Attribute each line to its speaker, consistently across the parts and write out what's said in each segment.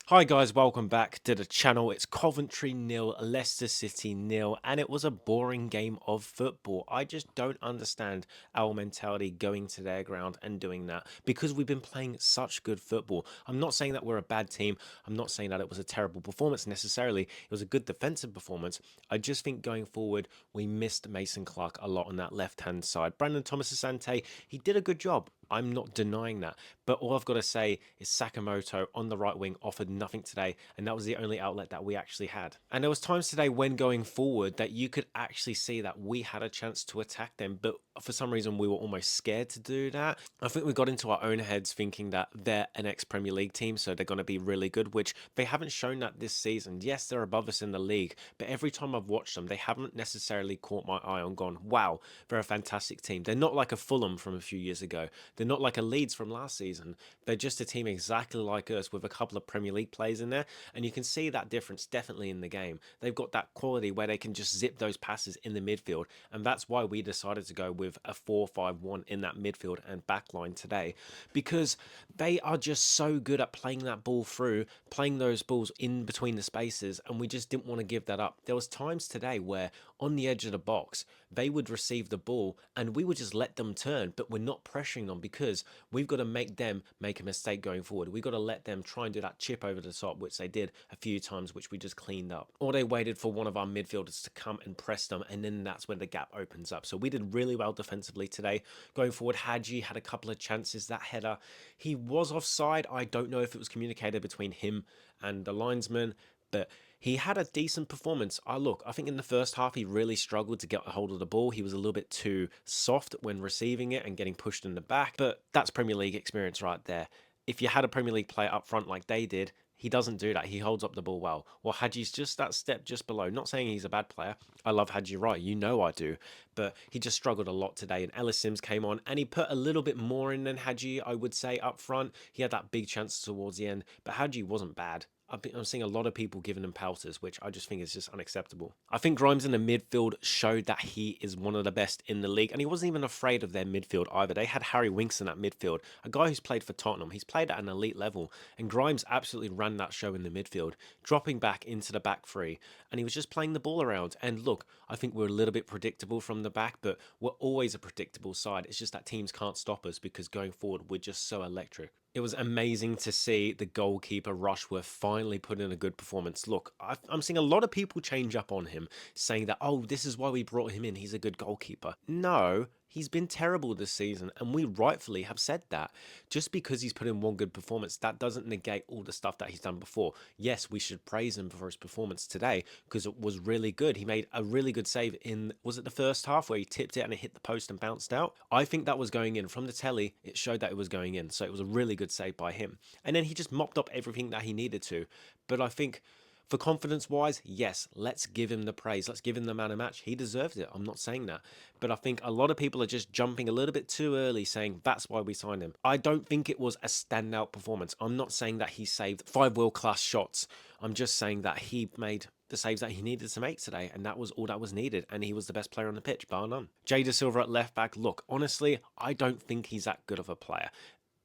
Speaker 1: Hi guys, welcome back to the channel. It's Coventry nil, Leicester City nil, and it was a boring game of football. I just don't understand our mentality going to their ground and doing that because we've been playing such good football. I'm not saying that we're a bad team. I'm not saying that it was a terrible performance necessarily. It was a good defensive performance. I just think going forward, we missed Mason Clark a lot on that left-hand side. Brandon Thomas Asante, he did a good job. I'm not denying that. But all I've got to say is Sakamoto on the right wing offered nothing today, and that was the only outlet that we actually had. And there was times today when going forward that you could actually see that we had a chance to attack them, but for some reason we were almost scared to do that. I think we got into our own heads thinking that they're an ex-Premier League team, so they're going to be really good, which they haven't shown that this season. Yes, they're above us in the league, but every time I've watched them, they haven't necessarily caught my eye on gone, wow, they're a fantastic team. They're not like a Fulham from a few years ago. They're not like a Leeds from last season. They're just a team exactly like us with a couple of Premier League players in there. And you can see that difference definitely in the game. They've got that quality where they can just zip those passes in the midfield. And that's why we decided to go with a 4-5-1 in that midfield and back line today. Because they are just so good at playing that ball through, playing those balls in between the spaces. And we just didn't want to give that up. There was times today where on the edge of the box, they would receive the ball and we would just let them turn, but we're not pressuring them because we've got to make them make a mistake going forward. We've got to let them try and do that chip over the top, which they did a few times, which we just cleaned up. Or they waited for one of our midfielders to come and press them, and then that's when the gap opens up. So we did really well defensively today. Going forward, Hadji had a couple of chances. That header, he was offside. I don't know if it was communicated between him and the linesman, but he had a decent performance. I think in the first half he really struggled to get a hold of the ball. He was a little bit too soft when receiving it and getting pushed in the back. But that's Premier League experience right there. If you had a Premier League player up front like they did, he doesn't do that. He holds up the ball well. Well, Hadji's just that step just below. Not saying he's a bad player. I love Hadji Wright. You know I do. But he just struggled a lot today. And Ellis Sims came on and he put a little bit more in than Hadji, I would say, up front. He had that big chance towards the end. But Hadji wasn't bad. I'm seeing a lot of people giving him pelters, which I just think is just unacceptable. I think Grimes in the midfield showed that he is one of the best in the league, and he wasn't even afraid of their midfield either. They had Harry Winks in that midfield, a guy who's played for Tottenham. He's played at an elite level, and Grimes absolutely ran that show in the midfield, dropping back into the back three, and he was just playing the ball around. And look, I think we're a little bit predictable from the back, but we're always a predictable side. It's just that teams can't stop us because going forward, we're just so electric. It was amazing to see the goalkeeper Rushworth finally put in a good performance. Look, I'm seeing a lot of people change up on him, saying that, oh, this is why we brought him in. He's a good goalkeeper. No, he's been terrible this season, and we rightfully have said that. Just because he's put in one good performance, that doesn't negate all the stuff that he's done before. Yes, we should praise him for his performance today because it was really good. He made a really good save in, was it the first half where he tipped it and it hit the post and bounced out? I think that was going in. From the telly, it showed that it was going in, so it was a really good save by him. And then he just mopped up everything that he needed to. But I think for confidence wise, yes, let's give him the praise. Let's give him the man of match. He deserves it. I'm not saying that. But I think a lot of people are just jumping a little bit too early saying that's why we signed him. I don't think it was a standout performance. I'm not saying that he saved 5 world-class shots. I'm just saying that he made the saves that he needed to make today, and that was all that was needed, and he was the best player on the pitch, bar none. Jay Da Silva at left back, look, honestly, I don't think he's that good of a player.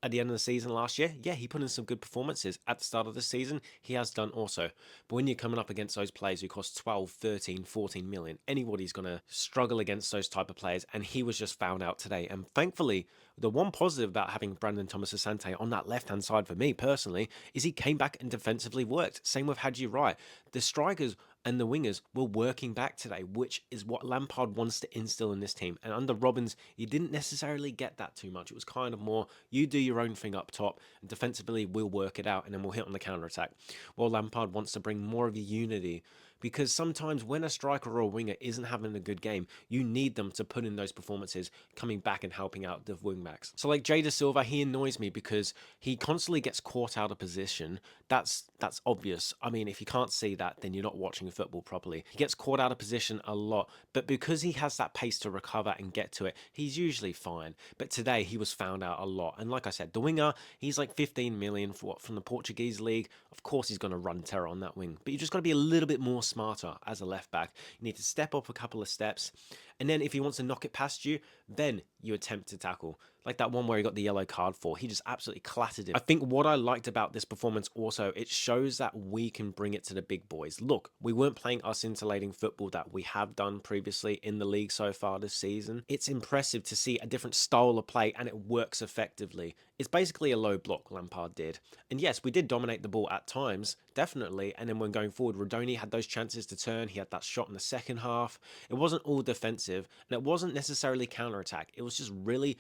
Speaker 1: At the end of the season last year, yeah, he put in some good performances. At the start of the season, he has done also. But when you're coming up against those players who cost 12, 13, 14 million, anybody's going to struggle against those type of players, and he was just found out today. And thankfully, the one positive about having Brandon Thomas Asante on that left-hand side for me personally is he came back and defensively worked. Same with Hadji Wright. The strikers and the wingers were working back today, which is what Lampard wants to instill in this team. And under Robbins, you didn't necessarily get that too much. It was kind of more, you do your own thing up top, and defensively, we'll work it out, and then we'll hit on the counter-attack. Well, Lampard wants to bring more of a unity, because sometimes when a striker or a winger isn't having a good game, you need them to put in those performances, coming back and helping out the wingbacks. So like Jay Da Silva, he annoys me because he constantly gets caught out of position. That's obvious. I mean, if you can't see that, then you're not watching football properly. He gets caught out of position a lot, but because he has that pace to recover and get to it, he's usually fine. But today he was found out a lot. And like I said, the winger, he's like 15 million from the Portuguese league. Of course he's going to run terror on that wing, but you just got to be a little bit more smarter as a left back. You need to step up a couple of steps And then if he wants to knock it past you, then you attempt to tackle. Like that one where he got the yellow card for. He just absolutely clattered him. I think what I liked about this performance also, it shows that we can bring it to the big boys. Look, we weren't playing our scintillating football that we have done previously in the league so far this season. It's impressive to see a different style of play and it works effectively. It's basically a low block Lampard did. And yes, we did dominate the ball at times, definitely. And then when going forward, Rodoni had those chances to turn. He had that shot in the second half. It wasn't all defensive and it wasn't necessarily counter-attack. It was just really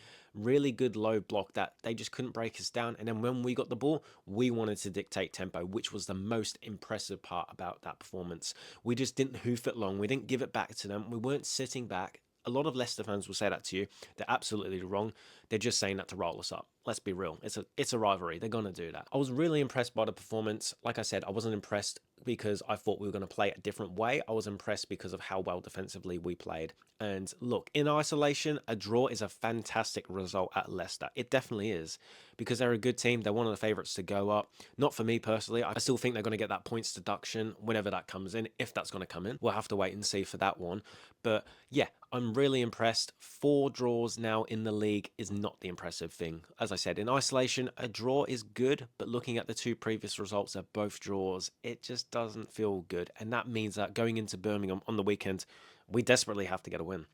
Speaker 1: good low block that they just couldn't break us down. And then when we got the ball, we wanted to dictate tempo, which was the most impressive part about that performance. We just didn't hoof it long. We didn't give it back to them. We weren't sitting back. A lot of Leicester fans will say that to you. They're absolutely wrong. They're just saying that to roll us up. Let's be real. It's a rivalry. They're going to do that. I was really impressed by the performance. Like I said, I wasn't impressed because I thought we were going to play a different way. I was impressed because of how well defensively we played. And look, in isolation, a draw is a fantastic result at Leicester. It definitely is because they're a good team. They're one of the favourites to go up. Not for me personally. I still think they're going to get that points deduction whenever that comes in, if that's going to come in. We'll have to wait and see for that one. But yeah, I'm really impressed. 4 draws now in the league is not the impressive thing. As I said, in isolation, a draw is good, but looking at the 2 previous results of both draws, it just doesn't feel good. And that means that going into Birmingham on the weekend, we desperately have to get a win.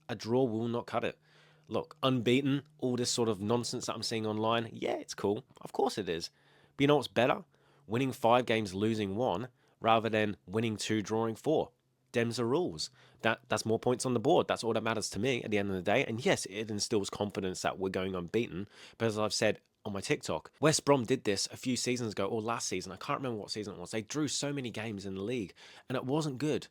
Speaker 1: A draw will not cut it. Look, unbeaten, all this sort of nonsense that I'm seeing online, yeah, it's cool. Of course it is. But you know what's better? Winning 5 games, losing 1, rather than winning 2, drawing 4. Dems are rules. That's more points on the board. That's all that matters to me at the end of the day. And yes, it instills confidence that we're going unbeaten. But as I've said on my TikTok, West Brom did this a few seasons ago, or last season. I can't remember what season it was. They drew so many games in the league, and it wasn't good.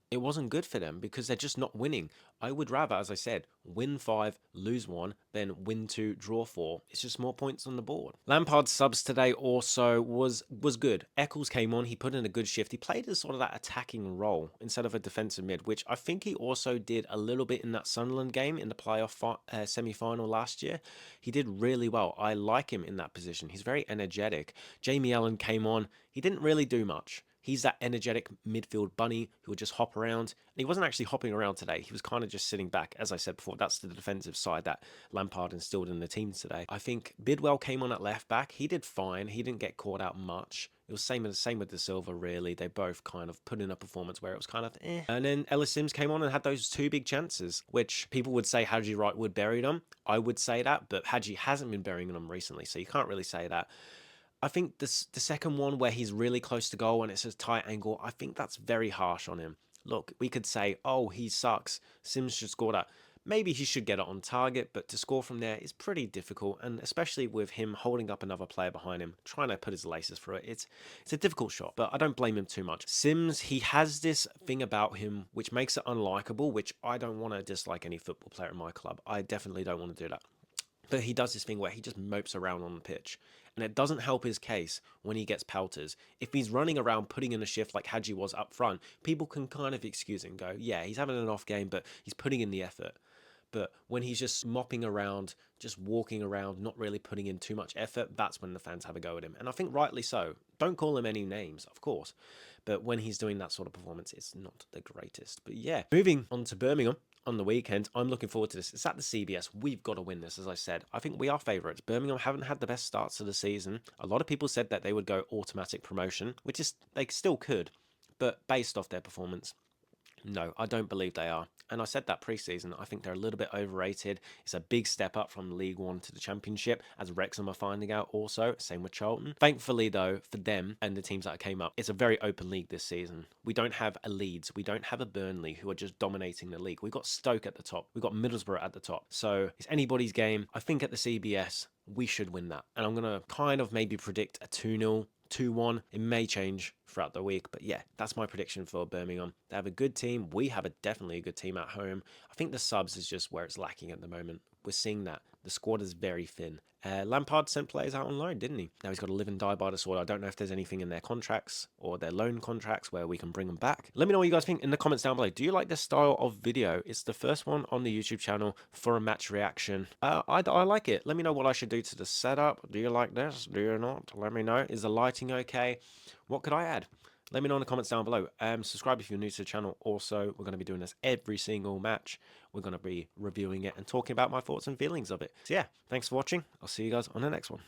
Speaker 1: It wasn't good for them because they're just not winning. I would rather, as I said, win 5, lose 1, than win 2, draw 4. It's just more points on the board. Lampard's subs today also was good. Eccles came on. He put in a good shift. He played as sort of that attacking role instead of a defensive mid, which I think he also did a little bit in that Sunderland game in the playoff semi-final last year. He did really well. I like him in that position. He's very energetic. Jamie Allen came on. He didn't really do much. He's that energetic midfield bunny who would just hop around. And he wasn't actually hopping around today. He was kind of just sitting back. As I said before, that's the defensive side that Lampard instilled in the team today. I think Bidwell came on at left back. He did fine. He didn't get caught out much. It was same with De Silva, really. They both kind of put in a performance where it was kind of eh. And then Ellis Sims came on and had those 2 big chances, which people would say Hadji Wright would bury them. I would say that, but Hadji hasn't been burying them recently, so you can't really say that. I think the second one where he's really close to goal and it's a tight angle, I think that's very harsh on him. Look, we could say, oh, he sucks. Sims should score that. Maybe he should get it on target, but to score from there is pretty difficult, and especially with him holding up another player behind him, trying to put his laces through it, it's a difficult shot, but I don't blame him too much. Sims, he has this thing about him which makes it unlikable, which I don't want to dislike any football player in my club. I definitely don't want to do that. But he does this thing where he just mopes around on the pitch. And it doesn't help his case when he gets pelters. If he's running around putting in a shift like Hadji was up front, people can kind of excuse it and go, yeah, he's having an off game, but he's putting in the effort. But when he's just mopping around, just walking around, not really putting in too much effort, that's when the fans have a go at him. And I think rightly so. Don't call him any names, of course. But when he's doing that sort of performance, it's not the greatest. But yeah, moving on to Birmingham on the weekend, I'm looking forward to this. It's at the CBS. We've got to win this, as I said. I think we are favourites. Birmingham haven't had the best starts to the season. A lot of people said that they would go automatic promotion, which is they still could. But based off their performance, no, I don't believe they are. And I said that pre-season. I think they're a little bit overrated. It's a big step up from League One to the Championship, as Wrexham are finding out also. Same with Charlton. Thankfully, though, for them and the teams that came up, it's a very open league this season. We don't have a Leeds. We don't have a Burnley who are just dominating the league. We've got Stoke at the top. We've got Middlesbrough at the top. So it's anybody's game. I think at the CBS, we should win that. And I'm going to kind of maybe predict a 2-0. 2-1. It may change throughout the week, but yeah, that's my prediction for Birmingham. They have a good team. We have definitely a good team at home. I think the subs is just where it's lacking at the moment. We're seeing that. The squad is very thin. Lampard sent players out on loan, didn't he? Now he's got to live and die by the sword. I don't know if there's anything in their contracts or their loan contracts where we can bring them back. Let me know what you guys think in the comments down below. Do you like this style of video? It's the first one on the YouTube channel for a match reaction. I like it. Let me know what I should do to the setup. Do you like this? Do you not? Let me know. Is the lighting okay? What could I add? Let me know in the comments down below. Subscribe if you're new to the channel. Also, we're going to be doing this every single match. We're going to be reviewing it and talking about my thoughts and feelings of it. So yeah, thanks for watching. I'll see you guys on the next one.